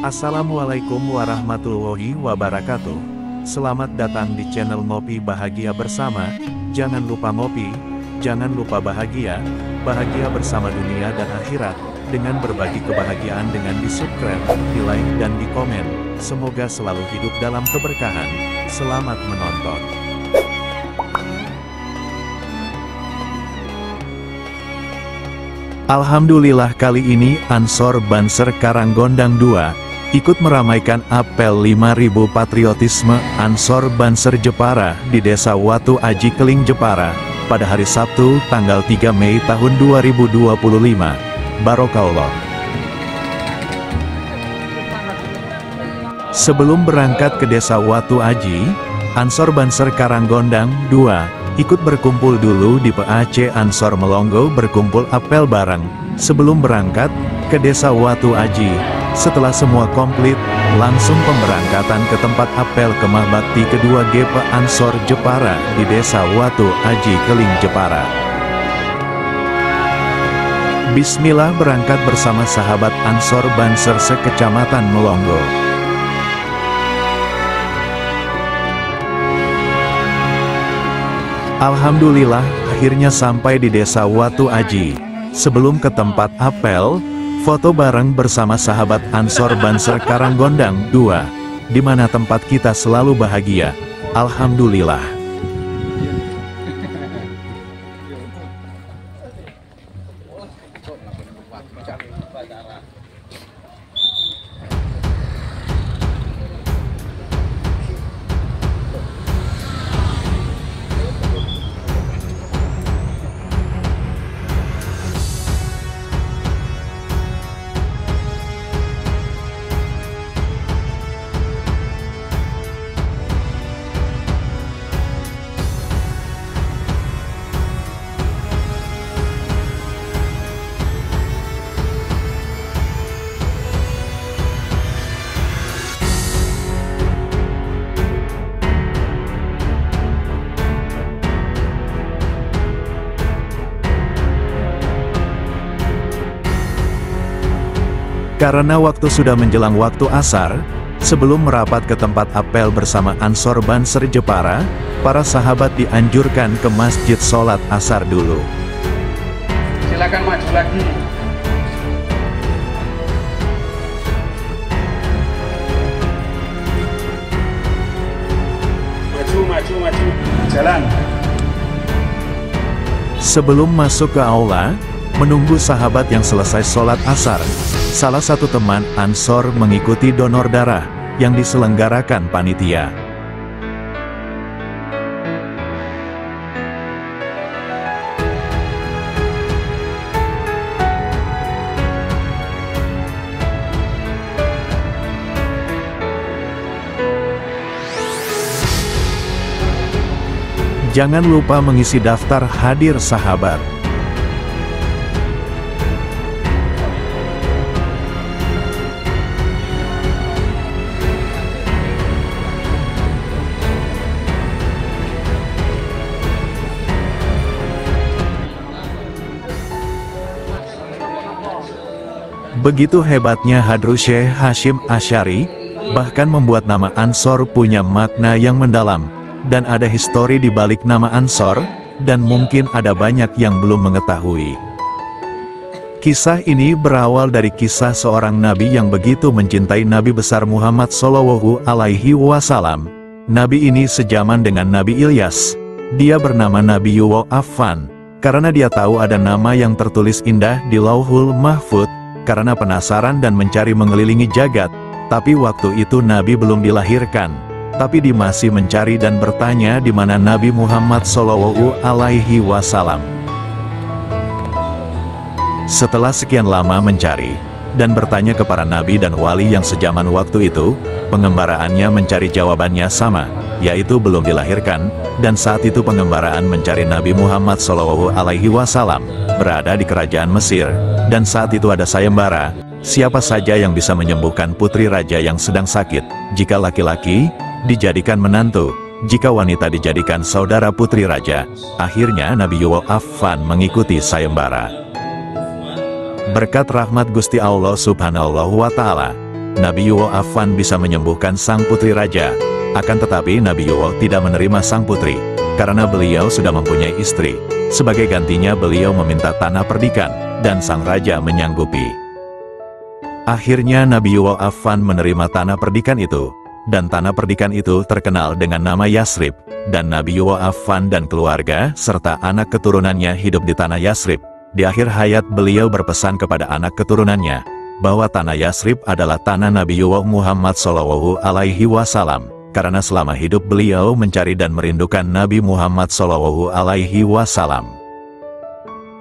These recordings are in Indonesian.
Assalamualaikum warahmatullahi wabarakatuh. Selamat datang di channel Ngopi Bahagia Bersama. Jangan lupa ngopi, jangan lupa bahagia. Bahagia bersama dunia dan akhirat, dengan berbagi kebahagiaan dengan di-subscribe, di-like dan di-komen. Semoga selalu hidup dalam keberkahan. Selamat menonton. Alhamdulillah, kali ini Ansor Banser Karanggondang II ikut meramaikan apel 5.000 patriotisme Ansor Banser Jepara di Desa Watu Aji Keling Jepara pada hari Sabtu tanggal 3 Mei tahun 2025. Barokallah. Sebelum berangkat ke Desa Watu Aji, Ansor Banser Karanggondang II ikut berkumpul dulu di PAC Ansor Melongo, berkumpul apel bareng sebelum berangkat ke Desa Watu Aji. Setelah semua komplit, langsung pemberangkatan ke tempat apel kemah bakti kedua GP Ansor Jepara di Desa Watu Aji Keling Jepara. Bismillah, berangkat bersama sahabat Ansor Banser sekecamatan Melongo. Alhamdulillah, akhirnya sampai di Desa Watu Aji. Sebelum ke tempat apel, foto bareng bersama sahabat Ansor Banser Karanggondang II, di mana tempat kita selalu bahagia. Alhamdulillah. Karena waktu sudah menjelang waktu asar, sebelum merapat ke tempat apel bersama Ansor Banser Jepara, para sahabat dianjurkan ke masjid sholat asar dulu. Silakan maju lagi. Maju. Jalan. Sebelum masuk ke aula, menunggu sahabat yang selesai sholat asar, salah satu teman Ansor mengikuti donor darah yang diselenggarakan panitia. Jangan lupa mengisi daftar hadir sahabat. Begitu hebatnya Hadru Syekh Hashim Asy'ari, bahkan membuat nama Ansor punya makna yang mendalam, dan ada histori di balik nama Ansor, dan mungkin ada banyak yang belum mengetahui. Kisah ini berawal dari kisah seorang nabi yang begitu mencintai Nabi besar Muhammad Shallallahu Alaihi Wasallam. Nabi ini sejaman dengan Nabi Ilyas. Dia bernama Nabi Yuwa Affan, karena dia tahu ada nama yang tertulis indah di Lauhul Mahfud. Karena penasaran dan mencari mengelilingi jagat, tapi waktu itu Nabi belum dilahirkan. Tapi dia masih mencari dan bertanya di mana Nabi Muhammad Shallallahu Alaihi Wasallam. Setelah sekian lama mencari dan bertanya kepada nabi dan wali yang sejaman waktu itu, pengembaraannya mencari jawabannya sama, yaitu belum dilahirkan. Dan saat itu pengembaraan mencari Nabi Muhammad Shallallahu Alaihi Wasallam berada di kerajaan Mesir. Dan saat itu ada sayembara, siapa saja yang bisa menyembuhkan putri raja yang sedang sakit. Jika laki-laki, dijadikan menantu. Jika wanita dijadikan saudara putri raja. Akhirnya Nabi Yuwa Affan mengikuti sayembara. Berkat rahmat Gusti Allah Subhanahu wa Ta'ala, Nabi Yu'afan bisa menyembuhkan sang putri raja. Akan tetapi Nabi Yu tidak menerima sang putri, karena beliau sudah mempunyai istri. Sebagai gantinya beliau meminta tanah perdikan, dan sang raja menyanggupi. Akhirnya Nabi Yu'afan menerima tanah perdikan itu, dan tanah perdikan itu terkenal dengan nama Yasrib, dan Nabi Yu'afan dan keluarga, serta anak keturunannya hidup di tanah Yasrib. Di akhir hayat beliau berpesan kepada anak keturunannya, bahwa tanah Yasrib adalah tanah Nabi Muhammad SAW. Karena selama hidup beliau mencari dan merindukan Nabi Muhammad SAW.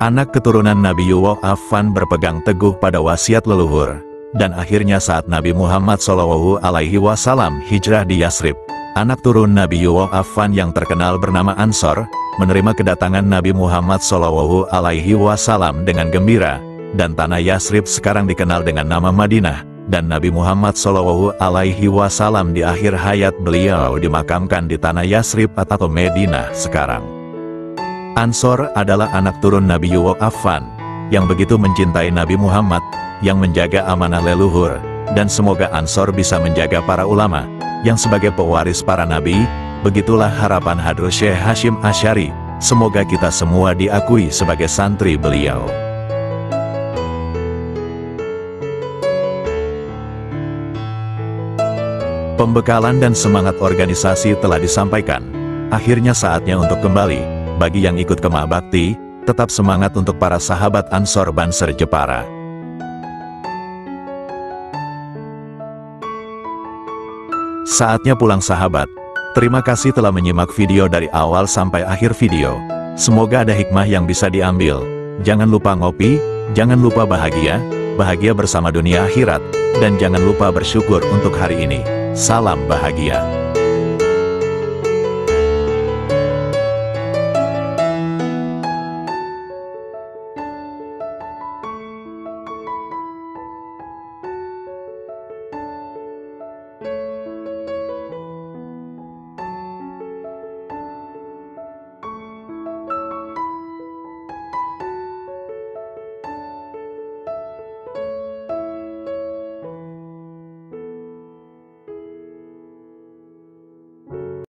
Anak keturunan Nabi Yu'afan berpegang teguh pada wasiat leluhur, dan akhirnya saat Nabi Muhammad SAW hijrah di Yasrib, anak turun Nabi Yu'afan yang terkenal bernama Ansor, menerima kedatangan Nabi Muhammad SAW dengan gembira, dan tanah Yasrib sekarang dikenal dengan nama Madinah. Dan Nabi Muhammad SAW di akhir hayat beliau dimakamkan di tanah Yasrib atau Madinah sekarang. Ansor adalah anak turun Nabi Yu'afan, yang begitu mencintai Nabi Muhammad, yang menjaga amanah leluhur, dan semoga Ansor bisa menjaga para ulama, yang sebagai pewaris para nabi. Begitulah harapan Hadrus Syekh Hasyim Asy'ari, semoga kita semua diakui sebagai santri beliau. Pembekalan dan semangat organisasi telah disampaikan. Akhirnya saatnya untuk kembali. Bagi yang ikut kemah bakti, tetap semangat untuk para sahabat Ansor Banser Jepara. Saatnya pulang sahabat. Terima kasih telah menyimak video dari awal sampai akhir video. Semoga ada hikmah yang bisa diambil. Jangan lupa ngopi, jangan lupa bahagia, bahagia bersama dunia akhirat, dan jangan lupa bersyukur untuk hari ini. Salam bahagia.